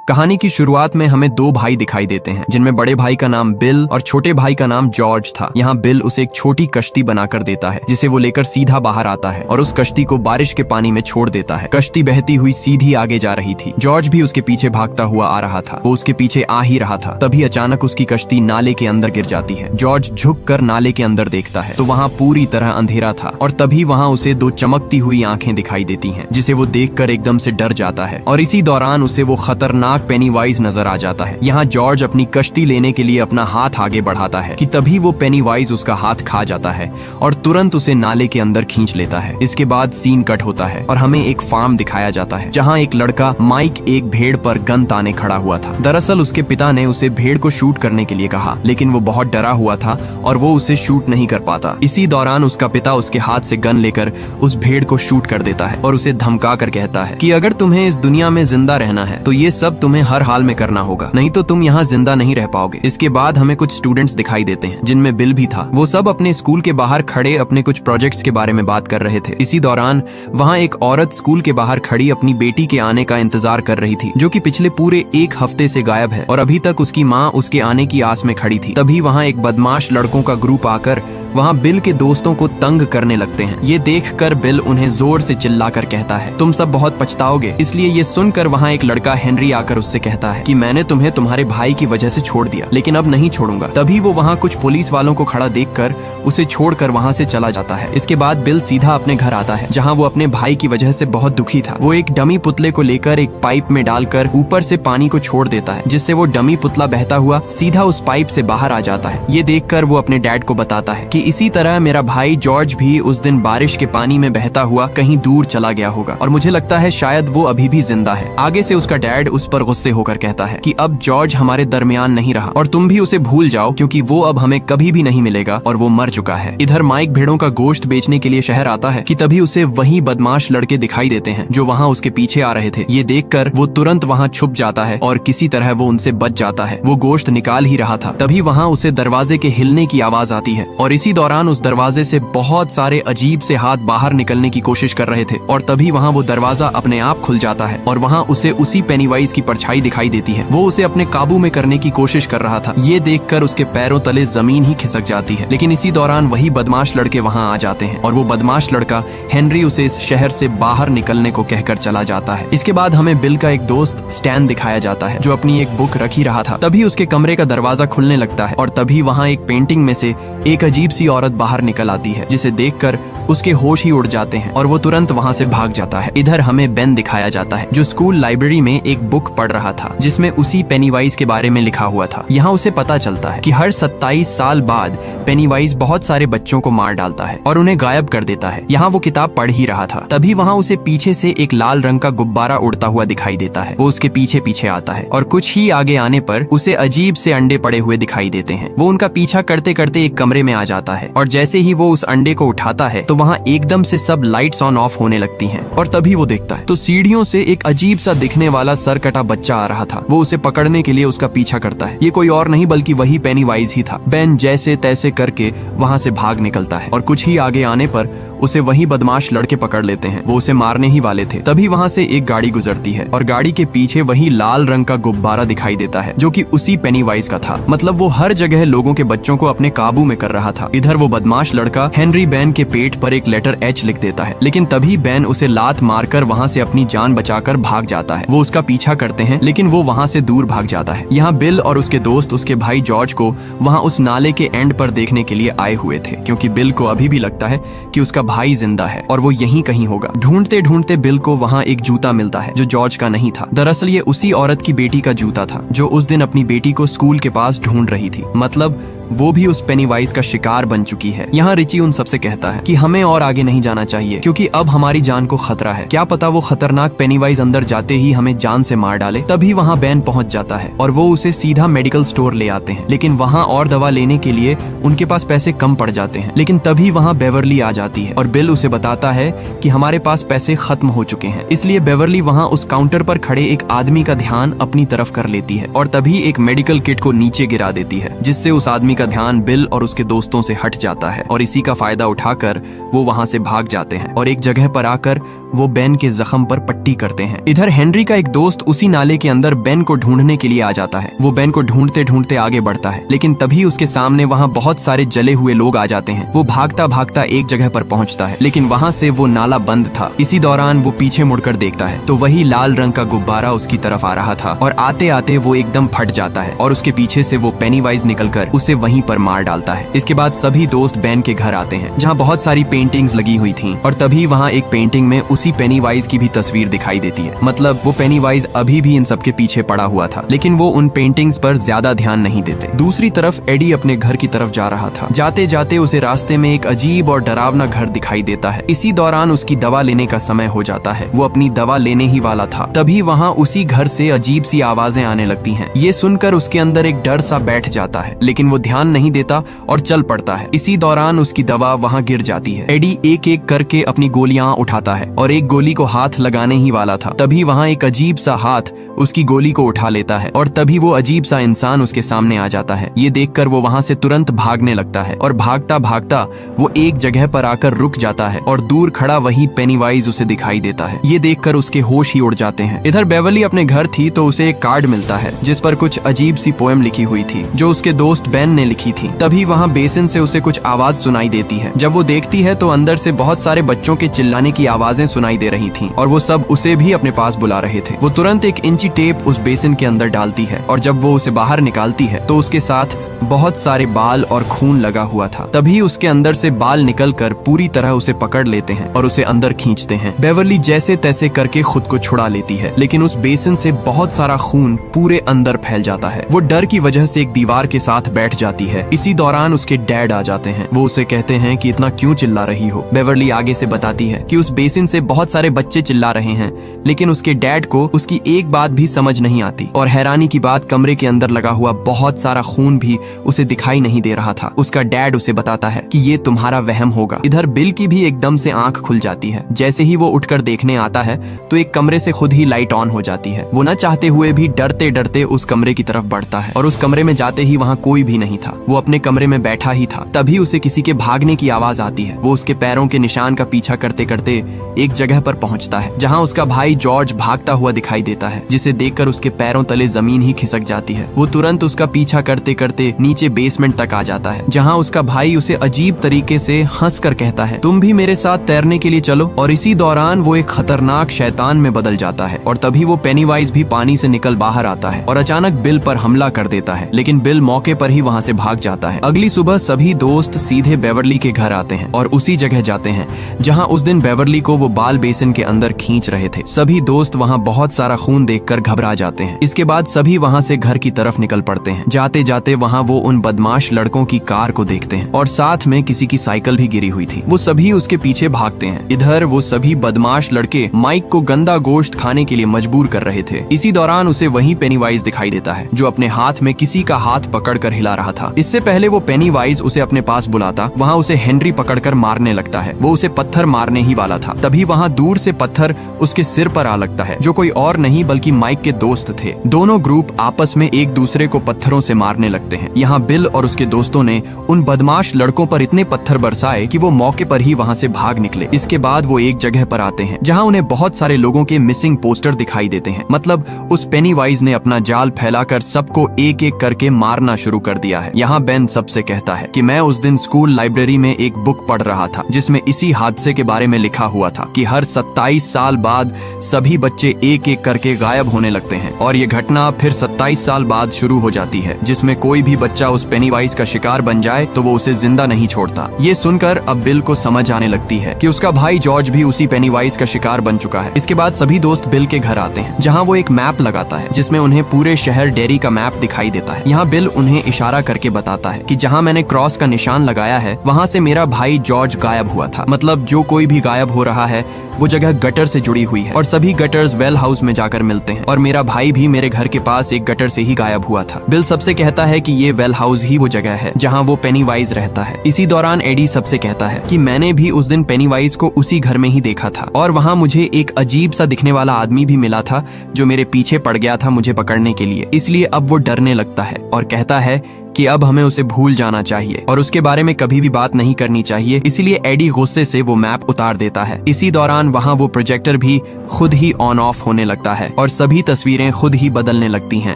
कहानी की शुरुआत में हमें दो भाई दिखाई देते हैं, जिनमें बड़े भाई का नाम बिल और छोटे भाई का नाम जॉर्ज था। यहाँ बिल उसे एक छोटी कश्ती बनाकर देता है, जिसे वो लेकर सीधा बाहर आता है और उस कश्ती को बारिश के पानी में छोड़ देता है। कश्ती बहती हुई सीधी आगे जा रही थी। जॉर्ज भी उसके पीछे भागता हुआ आ रहा था। वो उसके पीछे आ ही रहा था, तभी अचानक उसकी कश्ती नाले के अंदर गिर जाती है। जॉर्ज झुक कर नाले के अंदर देखता है तो वहाँ पूरी तरह अंधेरा था और तभी वहाँ उसे दो चमकती हुई आंखें दिखाई देती हैं, जिसे वो देखकर एकदम से डर जाता है और इसी दौरान उसे वो खतरनाक पेनीवाइज नजर आ जाता है। यहाँ जॉर्ज अपनी कश्ती लेने के लिए अपना हाथ आगे बढ़ाता है कि तभी वो पेनीवाइज उसका हाथ खा जाता है और तुरंत उसे नाले के अंदर खींच लेता है। इसके बाद सीन कट होता है और हमें एक फार्म दिखाया जाता है, जहाँ एक लड़का माइक एक भेड़ पर गन ताने खड़ा हुआ था। दरअसल उसके पिता ने उसे भेड़ को शूट करने के लिए कहा, लेकिन वो बहुत डरा हुआ था और वो उसे शूट नहीं कर पाता। इसी दौरान उसका पिता उसके हाथ से गन लेकर उस भेड़ को शूट कर देता है और उसे धमका कर कहता है कि अगर तुम्हें इस दुनिया में जिंदा रहना है तो ये सब तुम्हें हर हाल में करना होगा, नहीं तो तुम यहाँ जिंदा नहीं रह पाओगे। इसके बाद हमें कुछ स्टूडेंट्स दिखाई देते हैं, जिनमें बिल भी था। वो सब अपने स्कूल के बाहर खड़े अपने कुछ प्रोजेक्ट्स के बारे में बात कर रहे थे। इसी दौरान वहाँ एक औरत स्कूल के बाहर खड़ी अपनी बेटी के आने का इंतजार कर रही थी, जो कि पिछले पूरे एक हफ्ते से गायब है और अभी तक उसकी माँ उसके आने की आस में खड़ी थी। तभी वहाँ एक बदमाश लड़कों का ग्रुप आकर वहाँ बिल के दोस्तों को तंग करने लगते हैं। ये देखकर बिल उन्हें जोर से चिल्लाकर कहता है, तुम सब बहुत पछताओगे। इसलिए ये सुनकर वहाँ एक लड़का हेनरी आकर उससे कहता है कि मैंने तुम्हें तुम्हारे भाई की वजह से छोड़ दिया, लेकिन अब नहीं छोड़ूंगा। तभी वो वहाँ कुछ पुलिस वालों को खड़ा देखकर उसे छोड़कर वहाँ से चला जाता है। इसके बाद बिल सीधा अपने घर आता है, जहाँ वो अपने भाई की वजह से बहुत दुखी था। वो एक डमी पुतले को लेकर एक पाइप में डालकर ऊपर से पानी को छोड़ देता है, जिससे वो डमी पुतला बहता हुआ सीधा उस पाइप से बाहर आ जाता है। ये देखकर वो अपने डैड को बताता है कि इसी तरह मेरा भाई जॉर्ज भी उस दिन बारिश के पानी में बहता हुआ कहीं दूर चला गया होगा और मुझे लगता है शायद वो अभी भी जिंदा है। आगे से उसका डैड उस पर गुस्से होकर कहता है कि अब जॉर्ज हमारे दरमियान नहीं रहा और तुम भी उसे भूल जाओ, क्योंकि वो अब हमें कभी भी नहीं मिलेगा और वो मर चुका है। इधर माइक भेड़ों का गोश्त बेचने के लिए शहर आता है कि तभी उसे वही बदमाश लड़के दिखाई देते हैं जो वहाँ उसके पीछे आ रहे थे। ये देखकर वो तुरंत वहाँ छुप जाता है और किसी तरह वो उनसे बच जाता है। वो गोश्त निकाल ही रहा था, तभी वहाँ उसे दरवाजे के हिलने की आवाज आती है और इसी दौरान उस दरवाजे से बहुत सारे अजीब से हाथ बाहर निकलने की कोशिश कर रहे थे और तभी वहाँ वो दरवाजा अपने आप खुल जाता है और वहाँ उसे उसी पेनीवाइज की परछाई दिखाई देती है। वो उसे अपने काबू में करने की कोशिश कर रहा था। ये देखकर उसके पैरों तले जमीन ही खिसक जाती है, लेकिन इसी दौरान वही बदमाश लड़के वहाँ आ जाते हैं और वो बदमाश लड़का हेनरी उसे इस शहर से बाहर निकलने को कहकर चला जाता है। इसके बाद हमें बिल का एक दोस्त स्टैन दिखाया जाता है, जो अपनी एक बुक रख ही रहा था। तभी उसके कमरे का दरवाजा खुलने लगता है और तभी वहाँ एक पेंटिंग में से एक अजीब सी औरत बाहर निकल आती है, जिसे देखकर उसके होश ही उड़ जाते हैं और वो तुरंत वहाँ से भाग जाता है। इधर हमें बेन दिखाया जाता है, जो स्कूल लाइब्रेरी में एक बुक पढ़ रहा था, जिसमें उसी पेनीवाइज के बारे में लिखा हुआ था। यहाँ उसे पता चलता है कि हर 27 साल बाद पेनीवाइज बहुत सारे बच्चों को मार डालता है और उन्हें गायब कर देता है। यहाँ वो किताब पढ़ ही रहा था, तभी वहाँ उसे पीछे से एक लाल रंग का गुब्बारा उड़ता हुआ दिखाई देता है। वो उसके पीछे पीछे आता है और कुछ ही आगे आने पर उसे अजीब से अंडे पड़े हुए दिखाई देते हैं। वो उनका पीछा करते करते एक कमरे में आ जाता है और जैसे ही वो उस अंडे को उठाता है तो वहाँ एकदम से सब लाइट्स ऑन ऑफ होने लगती हैं और तभी वो देखता है तो सीढ़ियों से एक अजीब सा दिखने वाला सरकटा बच्चा आ रहा था। वो उसे पकड़ने के लिए उसका पीछा करता है। ये कोई और नहीं बल्कि वही पेनीवाइज ही था। बेन जैसे तैसे करके वहाँ से भाग निकलता है और कुछ ही आगे आने पर उसे वही बदमाश लड़के पकड़ लेते हैं। वो उसे मारने ही वाले थे। तभी वहाँ से एक गाड़ी गुजरती है और गाड़ी के पीछे वही लाल रंग का गुब्बारा दिखाई देता है, जो कि उसी पेनीवाइज का था। मतलब वो हर जगह लोगों के बच्चों को अपने काबू में कर रहा था। इधर वो बदमाश लड़का हेनरी बेन के पेट पर एक लेटर एच लिख देता है, लेकिन तभी बेन उसे लात मारकर वहाँ से अपनी जान बचाकर भाग जाता है। वो उसका पीछा करते हैं, लेकिन वो वहाँ से दूर भाग जाता है। यहाँ बिल और उसके दोस्त उसके भाई जॉर्ज को वहाँ उस नाले के एंड पर देखने के लिए आए हुए थे, क्योंकि बिल को अभी भी लगता है कि उसका भाई जिंदा है और वो यहीं कहीं होगा। ढूंढते ढूंढते बिल को वहाँ एक जूता मिलता है, जो जॉर्ज का नहीं था। दरअसल ये उसी औरत की बेटी का जूता था, जो उस दिन अपनी बेटी को स्कूल के पास ढूंढ रही थी। मतलब वो भी उस पेनीवाइज का शिकार बन चुकी है। यहाँ रिची उन सबसे कहता है कि हमें और आगे नहीं जाना चाहिए, क्योंकि अब हमारी जान को खतरा है। क्या पता वो खतरनाक पेनीवाइज अंदर जाते ही हमें जान से मार डाले। तभी वहाँ बेन पहुंच जाता है और वो उसे सीधा मेडिकल स्टोर ले आते हैं, लेकिन वहाँ और दवा लेने के लिए उनके पास पैसे कम पड़ जाते हैं। लेकिन तभी वहाँ बेवर्ली आ जाती है और बिल उसे बताता है कि हमारे पास पैसे खत्म हो चुके हैं। इसलिए बेवर्ली वहाँ उस काउंटर पर खड़े एक आदमी का ध्यान अपनी तरफ कर लेती है और तभी एक मेडिकल किट को नीचे गिरा देती है, जिससे उस आदमी आदमी का ध्यान बिल और उसके दोस्तों से हट जाता है और इसी का फायदा उठाकर वो वहां से भाग जाते हैं और एक जगह पर आकर वो बेन के जख्म पर पट्टी करते हैं। इधर हेनरी का एक दोस्त उसी नाले के अंदर बेन को ढूंढने के लिए आ जाता है। वो बेन को ढूंढते ढूंढते आगे बढ़ता है, लेकिन तभी उसके सामने वहाँ बहुत सारे जले हुए लोग आ जाते हैं। वो भागता भागता एक जगह पर पहुंचता है, लेकिन वहाँ से वो नाला बंद था। इसी दौरान वो पीछे मुड़कर देखता है तो वही लाल रंग का गुब्बारा उसकी तरफ आ रहा था और आते आते वो एकदम फट जाता है और उसके पीछे से वो पेनीवाइज निकलकर उसे वहीं पर मार डालता है। इसके बाद सभी दोस्त बेन के घर आते हैं जहाँ बहुत सारी पेंटिंग्स लगी हुई थी और तभी वहाँ एक पेंटिंग में उसी पेनीवाइज की भी तस्वीर दिखाई देती है। मतलब वो पेनीवाइज अभी भी इन सबके पीछे पड़ा हुआ था, लेकिन वो उन पेंटिंग्स पर ज्यादा ध्यान नहीं देते। दूसरी तरफ एडी अपने घर की तरफ जा रहा था। जाते जाते उसे रास्ते में एक अजीब और डरावना घर दिखाई देता है। इसी दौरान उसकी दवा लेने का समय हो जाता है। वो अपनी दवा लेने ही वाला था, तभी वहाँ उसी घर से अजीब सी आवाजें आने लगती हैं। ये सुनकर उसके अंदर एक डर सा बैठ जाता है, लेकिन वो ध्यान नहीं देता और चल पड़ता है। इसी दौरान उसकी दवा वहाँ गिर जाती है। एडी एक एक करके अपनी गोलियां उठाता है और एक गोली को हाथ लगाने ही वाला था, तभी वहाँ एक अजीब सा हाथ उसकी गोली को उठा लेता है और तभी वो अजीब सा इंसान उसके सामने आ जाता है। ये देखकर वो वहाँ से तुरंत भागने लगता है और भागता भागता वो एक जगह पर आकर रुक जाता है और दूर खड़ा वही पेनीवाइज उसे दिखाई देता है। ये देखकर उसके होश ही उड़ जाते हैं। इधर बेवर्ली अपने घर थी तो उसे एक कार्ड मिलता है जिस पर कुछ अजीब सी पोएम लिखी हुई थी जो उसके दोस्त बेन ने लिखी थी। तभी वहाँ बेसिन से उसे कुछ आवाज सुनाई देती है। जब वो देखती है तो अंदर से बहुत सारे बच्चों के चिल्लाने की आवाजें सुनाई दे रही थीं और वो सब उसे भी अपने पास बुला रहे थे। वो तुरंत एक इंची टेप उस बेसिन के अंदर डालती है और जब वो उसे बाहर निकालती है तो उसके साथ बहुत सारे बाल और खून लगा हुआ था। तभी उसके अंदर से बाल निकलकर पूरी तरह उसे पकड़ लेते हैं और उसे अंदर खींचते हैं। बेवर्ली जैसे तैसे करके खुद को छुड़ा लेती है, लेकिन उस बेसिन से बहुत सारा खून पूरे अंदर फैल जाता है। वो डर की वजह से एक दीवार के साथ बैठ जाती है। इसी दौरान उसके डैड आ जाते हैं। वो उसे कहते हैं कि इतना क्यों चिल्ला रही हो। बेवर्ली आगे से बताती है कि उस बेसिन से बहुत सारे बच्चे चिल्ला रहे हैं, लेकिन उसके डैड को उसकी एक बात भी समझ नहीं आती। और हैरानी की बात, कमरे के अंदर लगा हुआ बहुत सारा खून भी उसे दिखाई नहीं दे रहा था। उसका डैड उसे बताता है कि ये तुम्हारा वहम होगा। इधर बिल की भी एकदम से आंख खुल जाती है। जैसे ही वो उठकर देखने आता है तो एक कमरे से खुद ही लाइट ऑन हो जाती है। वो न चाहते हुए भी डरते डरते उस कमरे की तरफ बढ़ता है और उस कमरे में जाते ही वहाँ कोई भी नहीं था। वो अपने कमरे में बैठा ही था। तभी उसे किसी के भागने की आवाज आती है। वो उसके पैरों के निशान का पीछा करते करते एक जगह पर पहुंचता है जहाँ उसका भाई जॉर्ज भागता हुआ दिखाई देता है, जिसे देखकर उसके पैरों तले जमीन ही खिसक जाती है। वो तुरंत उसका पीछा करते करते नीचे बेसमेंट तक आ जाता है जहाँ उसका भाई उसे अजीब तरीके से हंसकर कहता है, तुम भी मेरे साथ तैरने के लिए चलो। और इसी दौरान वो एक खतरनाक शैतान में बदल जाता है और तभी वो पेनीवाइज भी पानी से निकल बाहर आता है और अचानक बिल पर हमला कर देता है, लेकिन बिल मौके पर ही वहाँ से भाग जाता है। अगली सुबह सभी दोस्त सीधे बेवर्ली के घर आते हैं और उसी जगह जाते हैं जहाँ उस दिन बेवर्ली को वो बाल बेसिन के अंदर खींच रहे थे। सभी दोस्त वहाँ बहुत सारा खून देखकर घबरा जाते हैं। इसके बाद सभी वहाँ से घर की तरफ निकल पड़ते हैं। जाते जाते वहाँ वो उन बदमाश लड़कों की कार को देखते हैं और साथ में किसी की साइकिल भी गिरी हुई थी। वो सभी उसके पीछे भागते हैं। इधर वो सभी बदमाश लड़के माइक को गंदा गोश्त खाने के लिए मजबूर कर रहे थे। इसी दौरान उसे वहीं पेनीवाइज दिखाई देता है जो अपने हाथ में किसी का हाथ पकड़कर हिला रहा था। इससे पहले वो पेनीवाइज उसे अपने पास बुलाता, वहाँ उसे हेनरी पकड़कर मारने लगता है। वो उसे पत्थर मारने ही वाला था, तभी वहाँ दूर से पत्थर उसके सिर पर आ लगता है, जो कोई और नहीं बल्कि माइक के दोस्त थे। दोनों ग्रुप आपस में एक दूसरे को पत्थरों से मारने लगते हैं। यहाँ बिल और उसके दोस्तों ने उन बदमाश लड़कों पर इतने पत्थर बरसाए कि वो मौके पर ही वहाँ से भाग निकले। इसके बाद वो एक जगह पर आते हैं जहाँ उन्हें बहुत सारे लोगों के मिसिंग पोस्टर दिखाई देते हैं। मतलब उस पेनीवाइज ने अपना जाल फैलाकर सबको एक एक करके मारना शुरू कर दिया है। यहाँ बेन सबसे कहता है कि मैं उस दिन स्कूल लाइब्रेरी में एक बुक पढ़ रहा था जिसमें इसी हादसे के बारे में लिखा हुआ था कि हर 27 साल बाद सभी बच्चे एक एक करके गायब होने लगते हैं और ये घटना फिर 27 साल बाद शुरू हो जाती है, जिसमें कोई भी बच्चा उस पेनीवाइज का शिकार बन जाए तो वो उसे जिंदा नहीं छोड़ता। ये सुनकर अब बिल को समझ आने लगती है कि उसका भाई जॉर्ज भी उसी पेनीवाइज का शिकार बन चुका है। इसके बाद सभी दोस्त बिल के घर आते हैं जहाँ वो एक मैप लगाता है जिसमें उन्हें पूरे शहर डेरी का मैप दिखाई देता है। यहाँ बिल उन्हें इशारा करके बताता है कि जहाँ मैंने क्रॉस का निशान लगाया है वहाँ से मेरा भाई जॉर्ज गायब हुआ था। मतलब जो कोई भी गायब हो रहा है वो जगह गटर से जुड़ी हुई है और सभी गटर्स वेल हाउस में जाकर मिलते हैं और मेरा भाई भी मेरे घर के पास एक गटर से ही गायब हुआ था। बिल सबसे कहता है कि ये वेल हाउस ही वो जगह है जहाँ वो पेनीवाइज रहता है। इसी दौरान एडी सबसे कहता है कि मैंने भी उस दिन पेनीवाइज को उसी घर में ही देखा था और वहाँ मुझे एक अजीब सा दिखने वाला आदमी भी मिला था जो मेरे पीछे पड़ गया था मुझे पकड़ने के लिए। इसलिए अब वो डरने लगता है और कहता है कि अब हमें उसे भूल जाना चाहिए और उसके बारे में कभी भी बात नहीं करनी चाहिए। इसीलिए एडी गुस्से से वो मैप उतार देता है। इसी दौरान वहाँ वो प्रोजेक्टर भी खुद ही ऑन ऑफ होने लगता है और सभी तस्वीरें खुद ही बदलने लगती हैं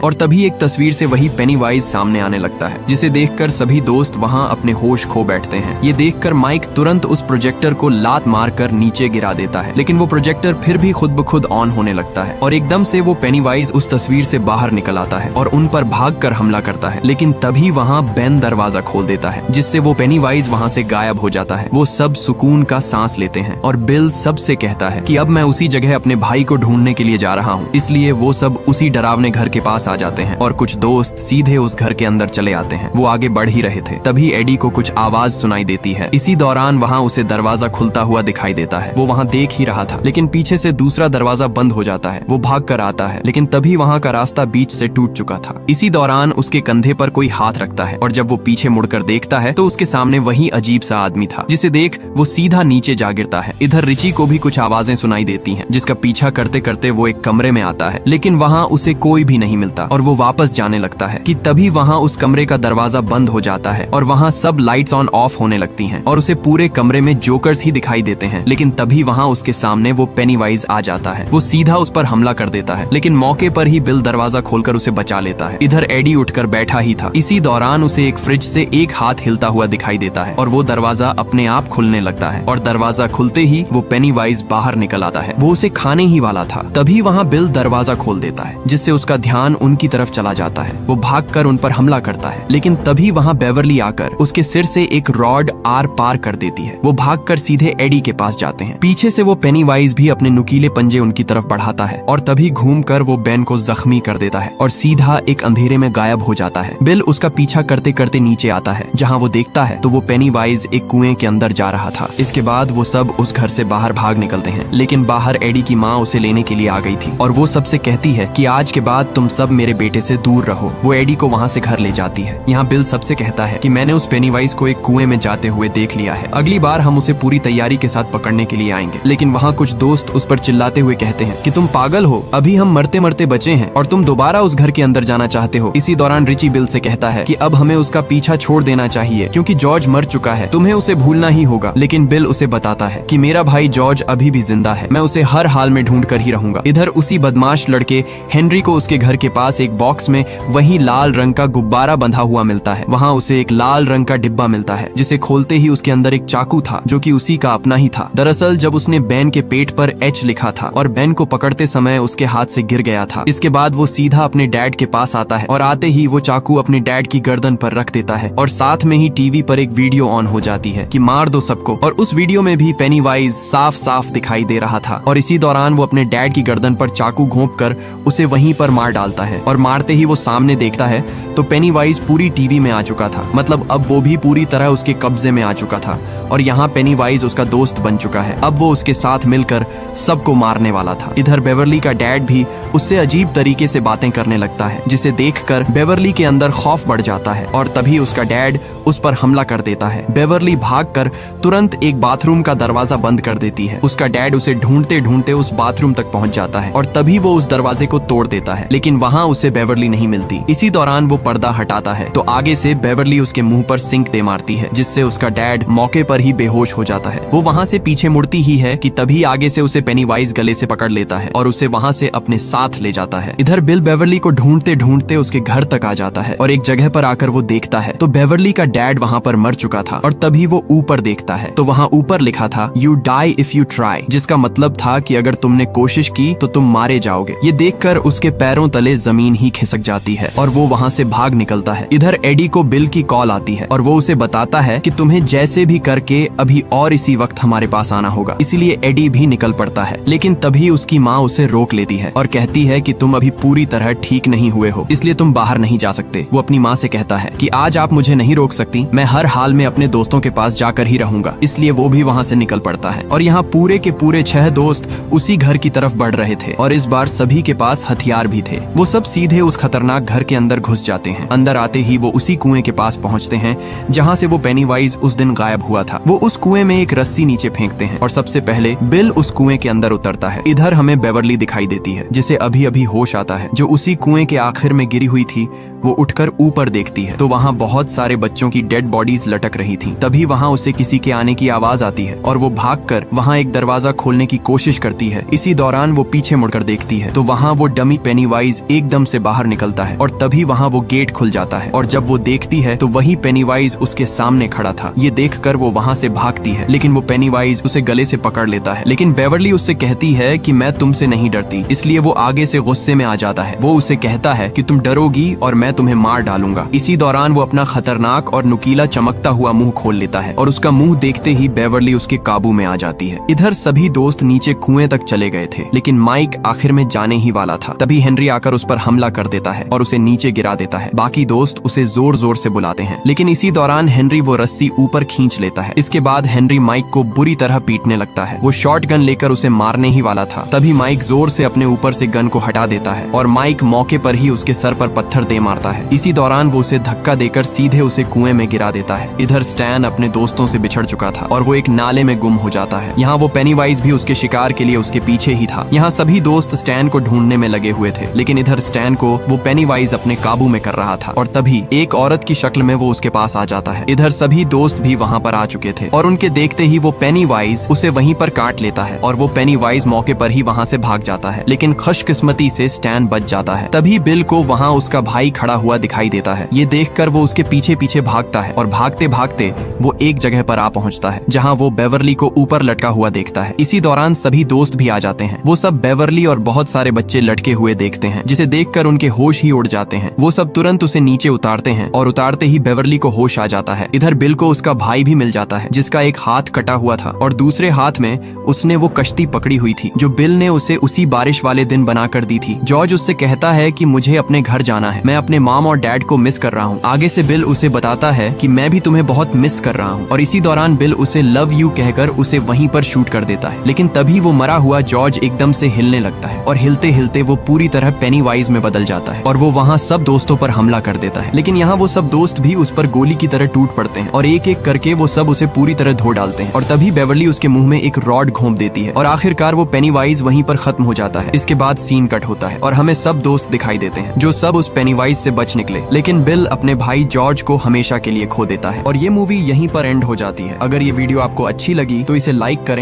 और तभी एक तस्वीर से वही पेनीवाइज सामने आने लगता है, जिसे देखकर सभी दोस्त वहाँ अपने होश खो बैठते हैं। ये देखकर माइक तुरंत उस प्रोजेक्टर को लात मारकर नीचे गिरा देता है, लेकिन वो प्रोजेक्टर फिर भी खुद ब खुद ऑन होने लगता है और एकदम से वो पेनीवाइज उस तस्वीर से बाहर निकल आता है और उन पर भागकर हमला करता है। लेकिन तभी वहाँ बेन दरवाजा खोल देता है, जिससे वो पेनीवाइज वहाँ से गायब हो जाता है। वो सब सुकून का सांस लेते हैं और बिल सबसे कहता है कि अब मैं उसी जगह अपने भाई को ढूंढने के लिए जा रहा हूँ। इसलिए वो सब उसी डरावने घर के पास आ जाते हैं और कुछ दोस्त सीधे उस घर के अंदर चले आते हैं। वो आगे बढ़ ही रहे थे, तभी एडी को कुछ आवाज सुनाई देती है। इसी दौरान वहाँ उसे दरवाजा खुलता हुआ दिखाई देता है। वो वहाँ देख ही रहा था, लेकिन पीछे से दूसरा दरवाजा बंद हो जाता है। वो भाग कर आता है, लेकिन तभी वहाँ का रास्ता बीच से टूट चुका था। इसी दौरान उसके कंधे पर कोई हाथ रखता है और जब वो पीछे मुड़कर देखता है तो उसके सामने वही अजीब सा आदमी था, जिसे देख वो सीधा नीचे जा गिरता है। इधर रिची को भी कुछ आवाजें सुनाई देती हैं, जिसका पीछा करते करते वो एक कमरे में आता है, लेकिन वहाँ उसे कोई भी नहीं मिलता और वो वापस जाने लगता है कि तभी वहाँ उस कमरे का दरवाजा बंद हो जाता है और वहाँ सब लाइट्स ऑन ऑफ होने लगती हैं और उसे पूरे कमरे में जोकर्स ही दिखाई देते हैं। लेकिन तभी वहाँ उसके सामने वो पेनीवाइज आ जाता है। वो सीधा उस पर हमला कर देता है, लेकिन मौके पर ही बिल दरवाजा खोलकर उसे बचा लेता है। इधर एडी उठकर बैठा ही था। इसी दौरान उसे एक फ्रिज से एक हाथ हिलता हुआ दिखाई देता है और वो दरवाजा अपने आप खुलने लगता है और दरवाजा खुलते ही वो पेनीवाइज बाहर निकल आता है। वो उसे खाने ही वाला था। तभी वहाँ बिल दरवाजा खोल देता है, जिससे उसका ध्यान उनकी तरफ चला जाता है। वो भागकर उन पर हमला करता है, लेकिन तभी वहाँ बेवर्ली आकर उसके सिर से एक रॉड आर पार कर देती है। वो भागकर सीधे एडी के पास जाते हैं। पीछे से वो पेनीवाइज भी अपने नुकीले पंजे उनकी तरफ बढ़ाता है और तभी घूमकर वो बेन को जख्मी कर देता है और सीधा एक अंधेरे में गायब हो जाता है। बिल उसका पीछा करते करते नीचे आता है। जहाँ वो देखता है तो वो पेनीवाइज एक कुएं के अंदर जा रहा था। इसके बाद वो सब उस घर से बाहर भाग निकलते हैं, लेकिन बाहर एडी की माँ उसे लेने के लिए आ गई थी और वो सबसे कहती है कि आज के बाद तुम सब मेरे बेटे से दूर रहो। वो एडी को वहाँ से घर ले जाती है। यहाँ बिल सबसे कहता है कि मैंने उस पेनीवाइज को एक कुएं में जाते हुए देख लिया है। अगली बार हम उसे पूरी तैयारी के साथ पकड़ने के लिए आएंगे। लेकिन वहाँ कुछ दोस्त उस पर चिल्लाते हुए कहते हैं कि तुम पागल हो, अभी हम मरते मरते बचे हैं और तुम दोबारा उस घर के अंदर जाना चाहते हो। इसी दौरान रिची बिल से कहता है कि अब हमें उसका पीछा छोड़ देना चाहिए क्योंकि जॉर्ज मर चुका है, तुम्हें उसे भूलना ही होगा। लेकिन बिल उसे बताता है कि मेरा भाई जॉर्ज अभी भी जिंदा है, मैं उसे हर हाल में ढूंढ कर ही रहूंगा। इधर उसी बदमाश लड़के हेनरी को उसके घर के पास एक बॉक्स में वही लाल रंग का गुब्बारा बंधा हुआ मिलता है। वहाँ उसे एक लाल रंग का डिब्बा मिलता है, जिसे खोलते ही उसके अंदर एक चाकू था जो कि उसी का अपना ही था। दरअसल जब उसने बेन के पेट पर एच लिखा था और बेन को पकड़ते समय उसके हाथ से गिर गया था। इसके बाद वो सीधा अपने डैड के पास आता है और आते ही वो चाकू अपने डैड की गर्दन पर रख देता है और साथ में ही टीवी पर एक वीडियो ऑन हो जाती है कि मार दो सबको। और उस वीडियो में भी पेनीवाइज साफ साफ दिखाई दे रहा था और इसी दौरान वो अपने डैड की गर्दन पर चाकू घोंपकर उसे वहीं पर मार डालता है और मारते ही वो सामने देखता है तो पेनीवाइज पूरी टीवी में आ चुका था। मतलब अब वो भी पूरी तरह उसके कब्जे में आ चुका था और यहाँ पेनीवाइज उसका दोस्त बन चुका है। अब वो उसके साथ मिलकर सबको मारने वाला था। इधर बेवर्ली का डैड भी उससे अजीब तरीके से बातें करने लगता है, जिसे देखकर बेवर्ली के अंदर खौफ बढ़ जाता है और तभी उसका डैड उस पर हमला कर देता है। बेवर्ली भागकर तुरंत एक बाथरूम का दरवाजा बंद कर देती है। उसका डैड उसे ढूंढते ढूंढते उस बाथरूम तक पहुंच जाता है और तभी वो उस दरवाजे को तोड़ देता है, लेकिन वहां उसे बेवर्ली नहीं मिलती। इसी दौरान वो पर्दा हटाता है तो आगे से बेवर्ली उसके मुंह पर सिंक दे मारती है, जिससे उसका डैड मौके पर ही बेहोश हो जाता है। वो वहां से पीछे मुड़ती ही है कि तभी आगे से उसे पेनीवाइज गले से पकड़ लेता है और उसे वहां से अपने साथ ले जाता है। इधर बिल बेवर्ली को ढूंढते ढूंढते उसके घर तक आ जाता है और एक जगह पर आकर वो देखता है तो बेवर्ली का डैड वहां पर मर चुका था और तभी वो ऊपर देखता है तो वहां ऊपर लिखा था you die if you try, जिसका मतलब था कि अगर तुमने कोशिश की तो तुम मारे जाओगे। ये देखकर उसके पैरों तले जमीन ही खिसक जाती है और वो वहां से भाग निकलता है। इधर एडी को बिल की कॉल आती है और वो उसे बताता है कि तुम्हें जैसे भी करके अभी और इसी वक्त हमारे पास आना होगा। इसीलिए एडी भी निकल पड़ता है, लेकिन तभी उसकी माँ उसे रोक लेती है और कहती है कि तुम अभी पूरी तरह ठीक नहीं हुए हो, इसलिए तुम बाहर नहीं जा सकते। वो अपनी माँ से कहता है कि आज आप मुझे नहीं रोक सकती, मैं हर हाल में अपने दोस्तों के पास जाकर ही रहूंगा। इसलिए वो भी वहाँ से निकल पड़ता है और यहाँ पूरे के पूरे 6 दोस्त उसी घर की तरफ बढ़ रहे थे और इस बार सभी के पास हथियार भी थे। वो सब सीधे उस खतरनाक घर के अंदर घुस जाते हैं। अंदर आते ही वो उसी कुएं के पास पहुंचते हैं जहाँ से वो पेनीवाइज उस दिन गायब हुआ था। वो उस कुएं में एक रस्सी नीचे फेंकते हैं और सबसे पहले बिल उस कुएं के अंदर उतरता है। इधर हमें बेवर्ली दिखाई देती है, जिसे अभी अभी होश आता है, जो उसी कुएं के आखिर में गिरी हुई थी। वो उठकर ऊपर ऊपर देखती है तो वहाँ बहुत सारे बच्चों की डेड बॉडीज लटक रही थी। तभी वहाँ उसे किसी के आने की आवाज आती है और वो भागकर वहाँ एक दरवाजा खोलने की कोशिश करती है। इसी दौरान वो पीछे मुड़कर देखती है तो वहाँ वो डमी पेनीवाइज एकदम से बाहर निकलता है और तभी वहाँ वो गेट खुल जाता है और जब वो देखती है तो वही पेनीवाइज उसके सामने खड़ा था। ये देखकर वो वहाँ से भागती है लेकिन वो पेनीवाइज उसे गले से पकड़ लेता है। लेकिन बेवर्ली उससे कहती है कि मैं तुमसे नहीं डरती, इसलिए वो आगे से गुस्से में आ जाता है। वो उसे कहता है कि तुम डरोगी और मैं तुम्हें मार डालूंगा। इसी दौरान वो अपना खतरनाक और नुकीला चमकता हुआ मुंह खोल लेता है और उसका मुंह देखते ही बेवर्ली उसके काबू में आ जाती है। इधर सभी दोस्त नीचे कुएं तक चले गए थे लेकिन माइक आखिर में जाने ही वाला था। तभी हेनरी आकर उस पर हमला कर देता है और उसे नीचे गिरा देता है। बाकी दोस्त उसे जोर जोर से बुलाते हैं लेकिन इसी दौरान हेनरी वो रस्सी ऊपर खींच लेता है। इसके बाद हेनरी माइक को बुरी तरह पीटने लगता है। वो शॉट गन लेकर उसे मारने ही वाला था। तभी माइक जोर से अपने ऊपर से गन को हटा देता है और माइक मौके पर ही उसके सर पर पत्थर दे मारता है। इसी दौरान वो उसे धक्का देकर सीधे उसे कुएं में गिरा देता है। इधर स्टैन अपने दोस्तों से बिछड़ चुका था और वो एक नाले में गुम हो जाता है। यहाँ वो पेनीवाइज भी उसके शिकार के लिए उसके पीछे ही था। यहाँ सभी दोस्त स्टैन को ढूंढने में लगे हुए थे लेकिन इधर स्टैन को वो पेनीवाइज अपने काबू में कर रहा था और तभी एक औरत की शक्ल में वो उसके पास आ जाता है। इधर सभी दोस्त भी वहाँ पर आ चुके थे और उनके देखते ही वो पेनीवाइज उसे वहीं पर काट लेता है और वो पेनीवाइज मौके पर ही वहाँ से भाग जाता है लेकिन खुशकिस्मती से स्टैन बच जाता है। तभी बिल को वहाँ उसका भाई खड़ा हुआ दिखाई देता है। ये देखकर वो उसके पीछे पीछे भागता है और भागते भागते वो एक जगह पर आ पहुँचता है जहाँ वो बेवर्ली को ऊपर लटका हुआ देखता है। इसी दौरान सभी दोस्त भी आ जाते हैं। वो सब बेवर्ली और बहुत सारे बच्चे लटके हुए देखते हैं जिसे देखकर उनके होश ही उड़ जाते हैं। वो सब तुरंत उसे नीचे उतारते हैं और उतारते ही बेवर्ली को होश आ जाता है। इधर बिल को उसका भाई भी मिल जाता है जिसका एक हाथ कटा हुआ था और दूसरे हाथ में उसने वो कश्ती पकड़ी हुई थी जो बिल ने उसे उसी बारिश वाले दिन बनाकर दी थी। जॉर्ज उससे कहता है कि मुझे अपने घर जाना है, मैं अपने मॉम और डैड को मिस कर रहा हूँ। आगे से बिल उसे बताता है कि मैं भी तुम्हें बहुत मिस कर रहा हूँ और इसी दौरान बिल उसे लव यू कहकर उसे वहीं पर शूट कर देता है। लेकिन तभी वो मरा हुआ जॉर्ज एकदम से हिलने लगता है और हिलते हिलते वो पूरी तरह पेनीवाइज में बदल जाता है और वो वहाँ सब दोस्तों पर हमला कर देता है। लेकिन यहाँ वो सब दोस्त भी उस पर गोली की तरह टूट पड़ते हैं और एक एक करके वो सब उसे पूरी तरह धो डालते हैं और तभी बेवर्ली उसके मुंह में एक रॉड घोंप देती है और आखिरकार वो पेनीवाइज वहीं पर खत्म हो जाता है। इसके बाद सीन कट होता है और हमें सब दोस्त दिखाई देते हैं जो सब उस पेनीवाइज से बच निकले लेकिन बिल अपने भाई जॉर्ज को हमेशा के लिए खो देता है और ये मूवी यहीं पर एंड हो जाती है। अगर ये वीडियो आपको अच्छी लगी तो इसे लाइक करें।